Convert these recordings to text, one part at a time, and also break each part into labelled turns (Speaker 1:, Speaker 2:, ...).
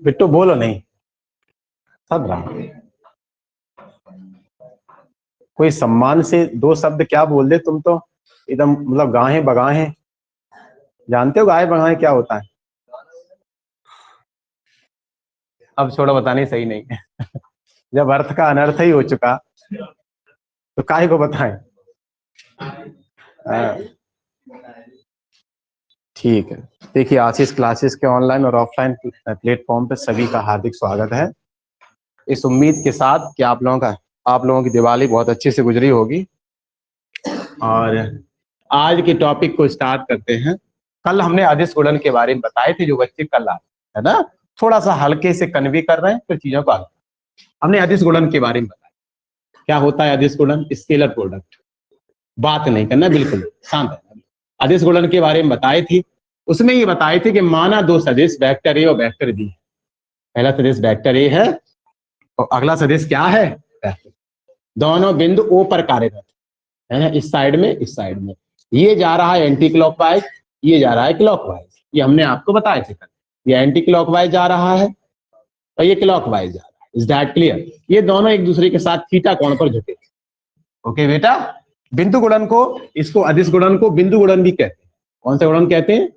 Speaker 1: बिट्टू बोलो नहीं, सब रहा। कोई सम्मान से दो शब्द क्या बोल दे, तुम तो एकदम मतलब गाहे बगाहे। जानते हो गाहे बगाहे क्या होता है? अब छोड़ो, बताने सही नहीं है। जब अर्थ का अनर्थ ही हो चुका तो काहे को बताएं। ठीक है, देखिए आशीष क्लासेस के ऑनलाइन और ऑफलाइन प्लेटफॉर्म पे सभी का हार्दिक स्वागत है। इस उम्मीद के साथ कि आप लोगों की दिवाली बहुत अच्छे से गुजरी होगी। और आज के टॉपिक को स्टार्ट करते हैं। कल हमने अदिश गुणन के बारे में बताए थे, जो बच्चे कल आए है ना, थोड़ा सा हल्के से कन्वे कर रहे हैं, फिर चीजों को आगे। हमने अदिश गुणन के बारे में बताया, क्या होता है अदिश गुणन, स्केलर प्रोडक्ट। बात नहीं करना, बिल्कुल शांत है। अदिश गुणन के बारे में बताए थे, उसमें ये बताए थे कि माना दो सदिश वेक्टर ए और वेक्टर बी। पहला सदिश वेक्टर ए है और अगला सदिश क्या है, वेक्टर। दोनों बिंदु ओ पर कार्यरत है ना, इस साइड में इस साइड में। ये जा रहा है एंटी क्लॉकवाइज, ये जा रहा है क्लॉकवाइज। ये हमने आपको बताए थे कल। ये एंटी क्लॉकवाइज जा रहा है और ये क्लॉकवाइज जा रहा है। Is that clear? ये दोनों एक दूसरे के साथ थीटा कोण पर झुके। ओके बेटा, बिंदु गुणन को, इसको अदिश गुणन को बिंदु गुणन भी कहते हैं। कौन सा गुणन कहते हैं?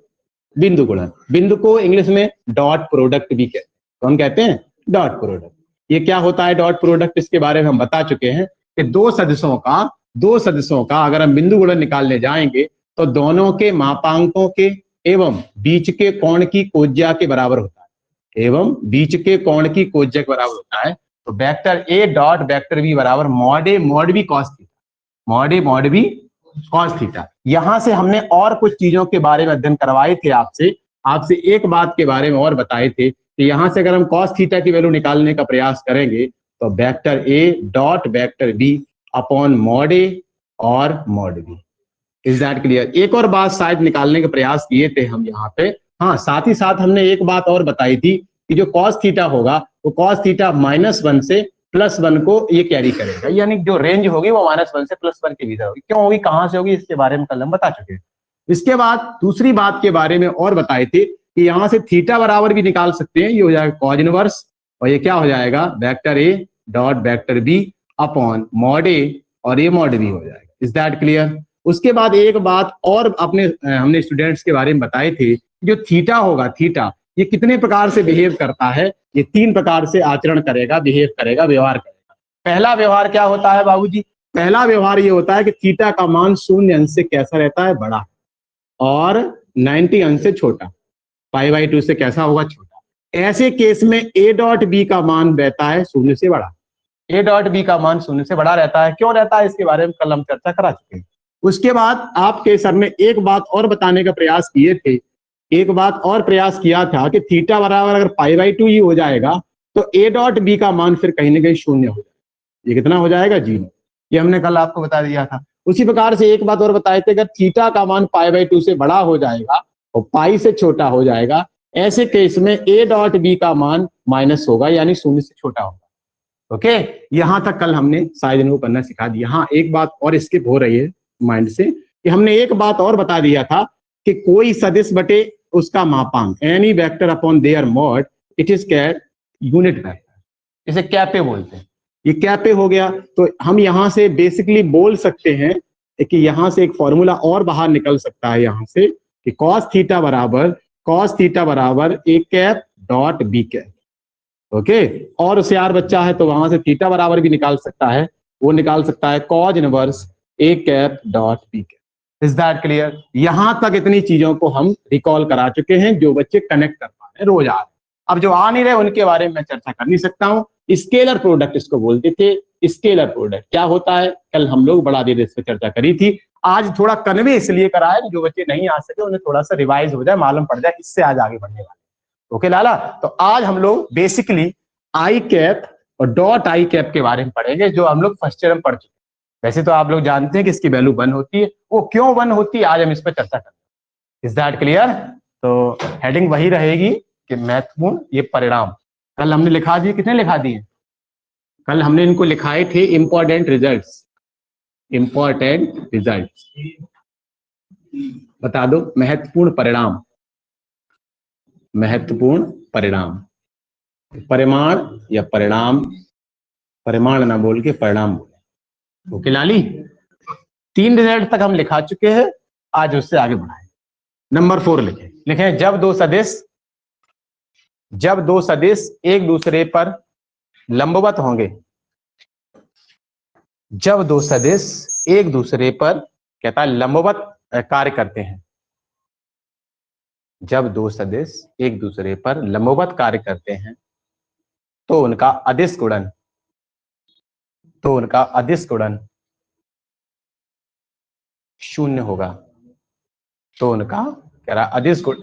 Speaker 1: बिंदु गुणन। बिंदु को इंग्लिश में डॉट प्रोडक्ट भी कहते हैं। कौन कहते हैं? Dot product. ये क्या होता है डॉट प्रोडक्ट, इसके बारे में हम बता चुके हैं कि दो सदिशों का अगर हम बिंदु गुणन निकालने जाएंगे तो दोनों के मापांकों के एवं बीच के कोण की कोज्या के बराबर होता है। एवं बीच के कोण की कोज्या के बराबर होता है। तो vector A dot vector B बराबर mod A mod B cos theta. Mod A mod B cos theta. यहां से हमने और कुछ चीजों के बारे में अध्ययन करवाए थे आपसे एक बात के बारे में और बताए थे कि यहां से अगर हम कॉस थीटा की वैल्यू निकालने का प्रयास करेंगे तो vector A dot vector B upon mod A और mod B. Is that clear? एक और बात शायद निकालने का प्रयास किए थे हम यहाँ पे। हाँ, साथ ही साथ हमने एक बात और बताई थी कि जो कॉस थीटा होगा वो कॉस थीटा -1 से +1 को ये कैरी करेगा, यानी जो रेंज होगी वो -1 से +1 के भीतर होगी। क्यों होगी, कहां से होगी, इसके बारे में कल हम बता चुके हैं। इसके बाद दूसरी बात के बारे में और बताए थे कि यहां से थीटा बराबर भी निकाल सकते हैं। ये हो जाएगा कॉज इनवर्स और ये क्या हो जाएगा, vector A dot vector B upon mod A और ये मॉड बी हो जाएगा। Is that clear? उसके बाद एक बात और हमने स्टूडेंट्स के बारे में बताए थे, जो थीटा होगा, थीटा ये कितने प्रकार से बिहेव करता है। ये 3 प्रकार से आचरण करेगा, बिहेव करेगा, व्यवहार करेगा। पहला व्यवहार क्या होता है बाबूजी? पहला व्यवहार ये होता है कि थीटा का मान 0 अंश से कैसा रहता है, बड़ा, और 90 अंश से छोटा। π/2 से कैसा होगा, छोटा। ऐसे केस में ए डॉट बी का मान रहता है 0 से बड़ा। ए डॉट बी का मान 0 से बड़ा रहता है। क्यों रहता है, इसके बारे में कल हम चर्चा करा चुके हैं। उसके बाद आपके सर ने एक बात और बताने का प्रयास किए थे, एक बात और प्रयास किया था कि थीटा बराबर अगर π/2 ही हो जाएगा तो ए डॉट बी का मान फिर कहीं ना कहीं 0 हो जाएगा। ये कितना हो जाएगा, 0। ये हमने कल आपको बता दिया था। उसी प्रकार से एक बात और बताए थे, अगर थीटा का मान π/2 से बड़ा हो जाएगा और पाई से छोटा हो जाएगा, ऐसे केस में ए डॉट बी का मान माइनस होगा, यानी 0 से छोटा होगा। ओके, यहां तक कल हमने शायद इनको करना सिखा दिया। हाँ, एक बात और स्किप हो रही है माइंड से कि हमने एक बात और बता दिया था कि कोई सदिश बटे उसका मापांक, any vector upon their mod, it is called unit vector. इसे कैपे बोलते हैं। ये कैपे हो गया। तो हम यहां से बेसिकली बोल सकते हैं कि यहां से एक फॉर्मूला और बाहर निकल सकता है यहां से कि cos थीटा बराबर A cap dot B cap. Okay, और होशियार बच्चा है तो वहां से थीटा बराबर भी निकाल सकता है, वो निकाल सकता है cos inverse A cap dot B cap. Is that clear? यहां तक इतनी चीजों को हम रिकॉल करा चुके हैं, जो बच्चे कनेक्ट कर पा रहे हैं रोज आ रहे। अब जो आ नहीं रहे उनके बारे में मैं चर्चा कर नहीं सकता हूं। स्केलर प्रोडक्ट इसको बोलते थे। स्केलर प्रोडक्ट क्या होता है, कल हम लोग बड़ा देर इस पर चर्चा करी थी। आज थोड़ा कन्वे इसलिए करा है, जो बच्चे नहीं आ सके उन्हें थोड़ा सा रिवाइज हो जाए, मालूम पड़ जाए, इससे आज आगे बढ़ने वाले। ओके लाला, तो आज हम लोग बेसिकली आई कैप और डॉट आई कैप के बारे में पढ़ेंगे, जो हम लोग फर्स्ट ईयर में पढ़ चुके हैं। वैसे तो आप लोग जानते हैं कि इसकी वैल्यू 1 होती है, वो क्यों 1 होती है आज हम इस पर चर्चा करेंगे। Is that clear? तो हेडिंग वही रहेगी कि महत्वपूर्ण ये परिणाम। कल हमने लिखा दिए, कितने लिखा दिए कल हमने इनको लिखाए थे, इंपॉर्टेंट रिजल्ट्स। इंपॉर्टेंट रिजल्ट्स बता दो महत्वपूर्ण परिणाम, महत्वपूर्ण परिणाम, परिमाण या परिणाम, परिमाण ना बोल के परिणाम बोले। ओके लाली, 3 रिजल्ट तक हम लिखा चुके हैं, आज उससे आगे बढ़ाएं। नंबर 4 लिखे जब दो सदिश एक दूसरे पर लंबवत होंगे, जब दो सदिश एक दूसरे पर कहता है लंबवत कार्य करते हैं, जब दो सदिश एक दूसरे पर लंबवत कार्य करते हैं तो उनका अदिश गुणन, शून्य होगा। तो उनका कह रहा अदिश गुणन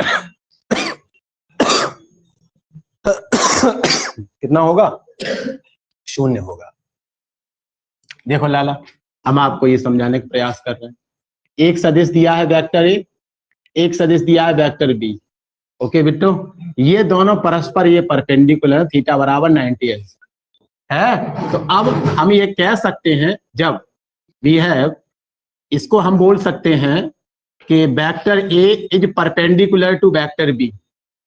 Speaker 1: कितना होगा? शून्य होगा। देखो लाला, हम आपको ये समझाने का प्रयास कर रहे हैं। एक सदिश दिया है वेक्टर ए, एक सदिश दिया है वेक्टर बी। ओके बिट्टू, ये दोनों परस्पर ये परपेंडिकुलर, थीटा बराबर 90 है। तो अब हम ये कह सकते हैं जब वी हैव, इसको हम बोल सकते हैं कि vector A is perpendicular to vector B.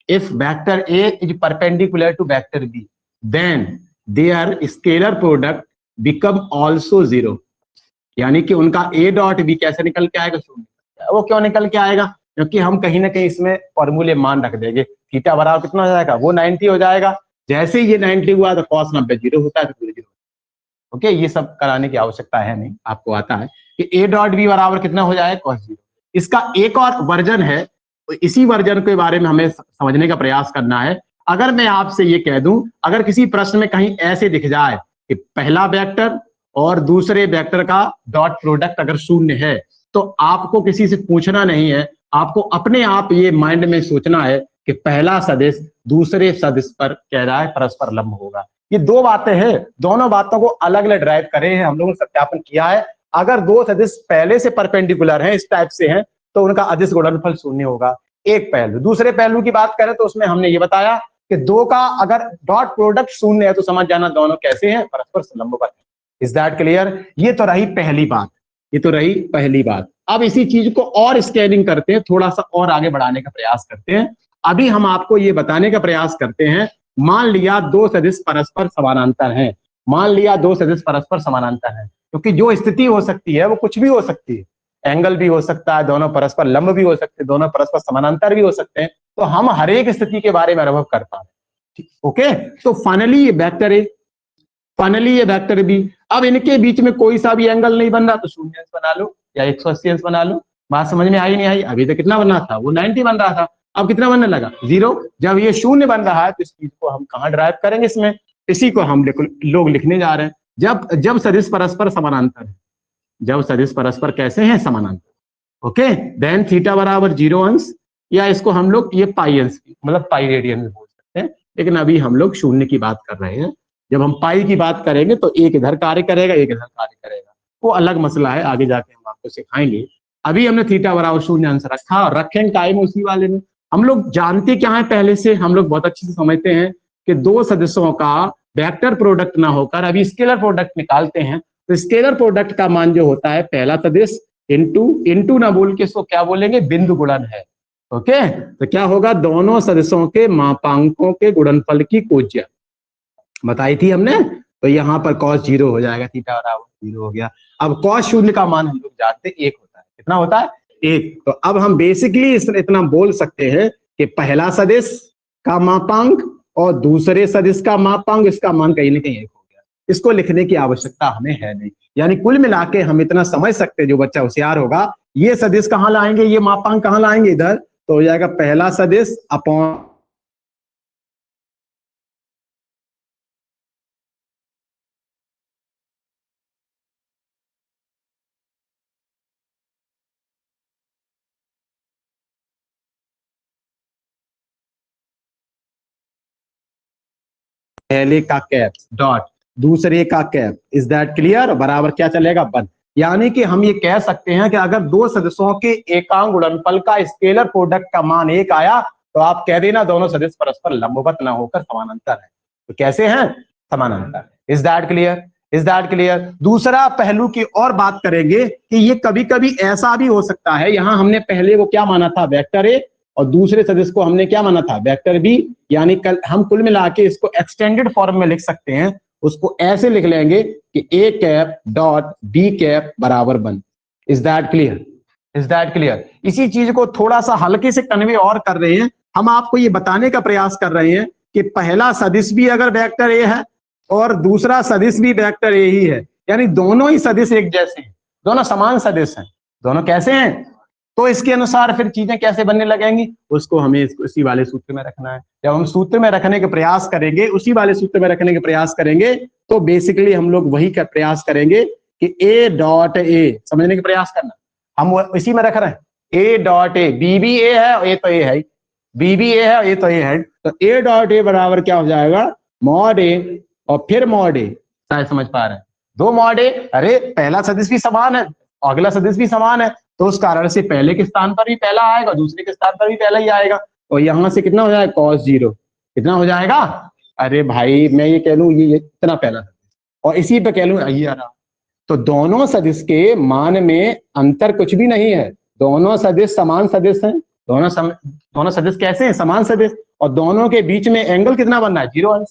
Speaker 1: If vector A is perpendicular to vector B, then there scalar product become also zero. यानी कि उनका ए डॉट बी कैसे निकल के आएगा? शून्य। वो क्यों निकल के आएगा? क्योंकि हम कहीं ना कहीं इसमें फॉर्मूले मान रख देंगे। थीटा बराबर कितना हो जाएगा? वो 90 हो जाएगा। जैसे ही ये 90 हुआ तो cos 90 जीरो होता है, तो पूरे जीरो। ओके, ये सब कराने की आवश्यकता है नहीं, आपको आता है कि ए डॉट बी बराबर कितना हो जाएगा? cos 0। इसका एक और वर्जन है, तो इसी वर्जन के बारे में हमें समझने का प्रयास करना है। अगर मैं आपसे ये कह दूं, अगर किसी प्रश्न में कहीं ऐसे दिख जाए कि पहला वेक्टर और दूसरे वेक्टर का डॉट प्रोडक्ट अगर शून्य है, तो आपको किसी से पूछना नहीं है, आपको अपने आप ये माइंड में सोचना है कि पहला सदिश दूसरे सदिश पर कह रहा है परस्पर लंब होगा। ये दो बातें हैं, दोनों बातों को अलग अलग ड्राइव करे हैं, हम लोगों ने सत्यापन किया है। अगर दो सदिश पहले से परपेंडिकुलर हैं, इस टाइप से हैं, तो उनका अदिश गुणनफल शून्य होगा। एक पहलू। दूसरे पहलू की बात करें तो उसमें हमने ये बताया कि दो का अगर डॉट प्रोडक्ट शून्य है तो समझ जाना दोनों कैसे हैं? परस्पर लंबवत है। Is that clear? ये तो रही पहली बात, ये तो रही पहली बात। अब इसी चीज को और स्केलिंग करते हैं, थोड़ा सा और आगे बढ़ाने का प्रयास करते हैं। अभी हम आपको ये बताने का प्रयास करते हैं, मान लिया दो सदिश परस्पर समानांतर हैं, मान लिया दो सदिश परस्पर समानांतर हैं, क्योंकि जो स्थिति हो सकती है वो कुछ भी हो सकती है। एंगल भी हो सकता है, दोनों परस्पर लंब भी हो सकते हैं, दोनों परस्पर समानांतर भी हो सकते हैं। तो हम हर एक स्थिति के बारे में अनुभव कर पा रहे हैं। ओके, तो फाइनली ये वेक्टर ए, फाइनली ये वेक्टर बी। अब इनके बीच में कोई सा भी एंगल नहीं बन रहा, तो शून्य अंश बना लो या 180 अंश बना लो। बात समझ में आई नहीं आई? अभी तो कितना बन रहा था? वो 90 बन रहा था, अब कितना बनने लगा? 0। जब ये शून्य बन रहा है तो इस चीज को हम कहाँ ड्राइव करेंगे? इसमें, इसी को हम लोग लिखने जा रहे हैं। जब सदिश परस्पर समानांतर है, जब सदिश परस्पर कैसे हैं? समानांतर। ओके, देन थीटा बराबर 0 अंश, या इसको हम लोग ये पाई अंश मतलब पाई रेडियन में बोल सकते हैं, लेकिन अभी हम लोग शून्य की बात कर रहे हैं। जब हम पाई की बात करेंगे तो एक इधर कार्य करेगा, एक इधर कार्य करेगा, वो अलग मसला है, आगे जाके हम आपको सिखाएंगे। अभी हमने थीटा बराबर 0 अंश रखा और रखेंगे टाइम उसी वाले में। हम लोग जानते क्या है पहले से? हम लोग बहुत अच्छे से समझते हैं कि दो सदिशों का वेक्टर प्रोडक्ट ना होकर अभी स्केलर प्रोडक्ट निकालते हैं, तो स्केलर प्रोडक्ट का मान जो होता है पहला सदिश इंटू ना बोल के इसको क्या बोलेंगे? बिंदु गुणन है। ओके, तो क्या होगा? दोनों सदिशों के मापांकों के गुणनफल की कोज्या बताई थी हमने। तो यहाँ पर cos 0 हो जाएगा, थीटा बराबर 0 हो गया। अब cos 0 का मान हम लोग जानते हैं 1 होता है। कितना होता है? 1। तो अब हम बेसिकली इतना बोल सकते हैं कि पहला सदिश का मापांक और दूसरे सदिश का मापांक, इसका मान कहीं ना कहीं 1 हो गया। इसको लिखने की आवश्यकता हमें है नहीं। यानी कुल मिला के हम इतना समझ सकते हैं, जो बच्चा होशियार होगा, ये सदिश कहाँ लाएंगे, ये मापांक कहाँ लाएंगे? इधर। तो हो जाएगा पहला सदिश अपॉन पहले का कैप डॉट दूसरे का कैप। Is that clear? बराबर क्या चलेगा? 1। यानी कि हम ये कह सकते हैं कि अगर दो सदस्यों के एकांक गुणनफल का स्केलर प्रोडक्ट का मान 1 आया, तो आप कह देना दोनों सदस्य परस्पर लंबवत न होकर समानांतर है। तो कैसे हैं? समानांतर। Is that clear? Is that clear? दूसरा पहलू की और बात करेंगे कि ये कभी कभी ऐसा भी हो सकता है, यहां हमने पहले वो क्या माना था, वेक्टर ए, और दूसरे सदिश को हमने क्या माना था, वेक्टर बी। यानी कल हम कुल मिला के इसको एक्सटेंडेड फॉर्म में लिख सकते हैं। उसको ऐसे लिख लेंगे कि ए कैप डॉट बी कैप बराबर 1। Is that clear? Is that clear? इसी चीज को थोड़ा सा हल्के से कन्वे और कर रहे हैं। हम आपको ये बताने का प्रयास कर रहे हैं कि पहला सदिश भी अगर वेक्टर ए है और दूसरा सदिश भी वेक्टर ए ही है, यानी दोनों ही सदिश एक जैसे हैं, दोनों समान सदिश हैं, दोनों कैसे हैं, तो इसके अनुसार फिर चीजें कैसे बनने लगेंगी, उसको हमें उसी वाले सूत्र में रखना है। जब हम सूत्र में रखने के प्रयास करेंगे, उसी वाले सूत्र में रखने के प्रयास करेंगे, तो बेसिकली हम लोग वही का प्रयास करेंगे कि ए डॉट ए, समझने का प्रयास करना, हम इसी में रख रहे हैं, ए डॉट ए, बी भी ए है और ए तो ए है, बी भी ए है और ए तो ए है, तो ए डॉट ए बराबर क्या हो जाएगा, मॉड ए और फिर मॉड ए। शायद समझ पा रहे हैं, दो मॉड ए, अरे पहला सदिश भी समान है और अगला सदिश भी समान है, तो उस कारण से पहले के स्थान पर भी पहला आएगा, दूसरे के स्थान पर भी पहला ही आएगा, और यहां से कितना हो जाएगा, cos 0 कितना हो जाएगा, अरे भाई मैं ये कह लूं ये इतना पहला, और इसी पे कह लूं ये आ रहा, तो दोनों सदिश के मान में अंतर कुछ भी नहीं है, दोनों सदिश समान सदिश हैं, दोनों सदिश कैसे हैं, समान सदिश, और दोनों के बीच में एंगल कितना बनना है, 0 अंश,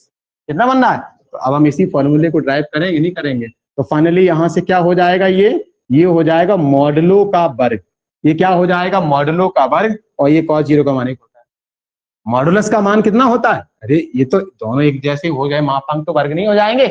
Speaker 1: कितना बनना है। तो अब हम इसी फॉर्मूले को ड्राइव करेंगे, नहीं करेंगे, तो फाइनली यहां से क्या हो जाएगा, ये हो जाएगा मॉडुलो का वर्ग, ये क्या हो जाएगा, मॉडुलो का वर्ग, और ये cos 0 का मान एक होता है, मॉडुलस का मान कितना होता है, अरे ये तो दोनों एक जैसे हो गए, मापांक तो वर्ग नहीं हो जाएंगे,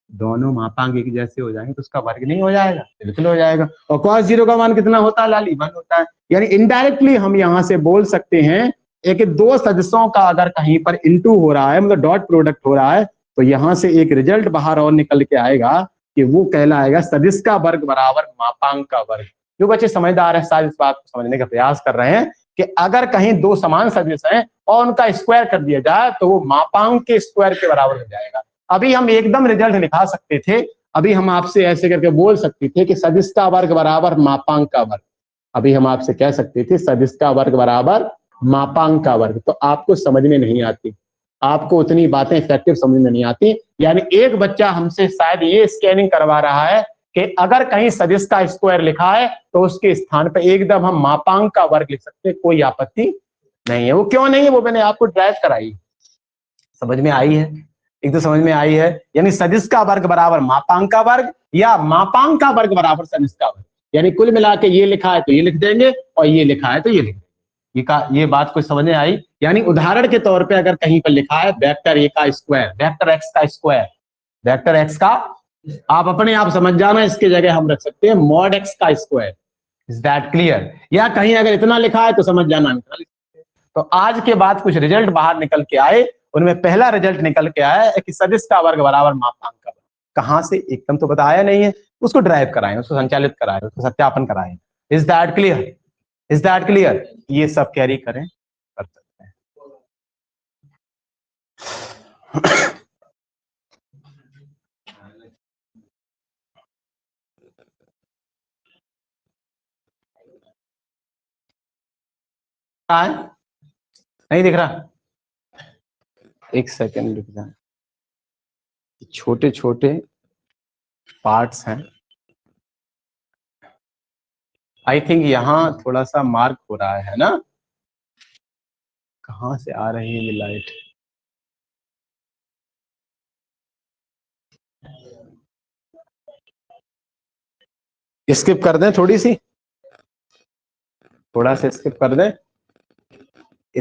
Speaker 1: दोनों मापांक एक जैसे हो जाएंगे तो उसका वर्ग नहीं हो जाएगा, बिल्कुल हो जाएगा। और cos 0 का मान कितना होता है लाली, 1 होता है। यानी इनडायरेक्टली हम यहां से बोल सकते हैं एक दो सदस्यों का अगर कहीं पर इंटू हो रहा है, मतलब डॉट प्रोडक्ट हो रहा है, तो यहां से एक रिजल्ट बाहर और निकल के आएगा कि वो कहलाएगा सदिश का वर्ग बराबर मापांक का वर्ग। जो बच्चे समझदार है शायद इस बात को समझने का प्रयास कर रहे हैं कि अगर कहीं दो समान सदिश हैं और उनका स्क्वायर कर दिया जाए तो वो मापांक के स्क्वायर के बराबर हो जाएगा। अभी हम एकदम रिजल्ट लिखा सकते थे, अभी हम आपसे ऐसे करके बोल सकते थे कि सदिश का वर्ग बराबर मापांक का वर्ग, अभी हम आपसे कह सकते थे सदिश का वर्ग बराबर मापांक का वर्ग, तो आपको समझ में नहीं आती, आपको उतनी बातें इफेक्टिव समझ में नहीं आती। यानी एक बच्चा हमसे शायद ये स्कैनिंग करवा रहा है कि अगर कहीं सदिश का स्क्वायर लिखा है तो उसके स्थान पर एकदम हम मापांक का वर्ग लिख सकते हैं, कोई आपत्ति नहीं है। वो क्यों नहीं है, वो मैंने आपको ड्राइव कराई, समझ में आई है, एक तो समझ में आई है। यानी सदिश का वर्ग बराबर मापांक का वर्ग या मापांक का वर्ग बराबर सदिश का वर्ग, यानी कुल मिला के ये लिखा है तो ये लिख देंगे और ये लिखा है तो ये लिख देंगे। ये बात कुछ समझ में आई। यानी उदाहरण के तौर पे अगर कहीं पर लिखा है वेक्टर ए का स्क्वायर, वेक्टर एक्स का स्क्वायर, वेक्टर एक्स का, आप अपने आप समझ जाना, इसके जगह हम रख सकते हैं मॉड एक्स का स्क्वायर। Is that clear? या कहीं अगर इतना लिखा है तो समझ जाना इतना लिख सकते हैं। तो आज के बाद कुछ रिजल्ट बाहर निकल के आए, उनमें पहला रिजल्ट निकल के आया है कि सदिश का वर्ग बराबर मापांक का वर्ग। कहां से, एकदम तो बताया नहीं है, उसको ड्राइव कराएं, उसको संचालित कराएं, उसको सत्यापन कराएं। Is that clear? Is that clear? ये सब कैरी करें, कर सकते हैं। नहीं दिख रहा, एक सेकेंड रुक जाए, छोटे छोटे पार्ट्स हैं, आई थिंक यहां थोड़ा सा मार्क हो रहा है ना, कहां से आ रही है ये लाइट, स्किप कर दें, थोड़ी सी, थोड़ा सा स्किप कर दें।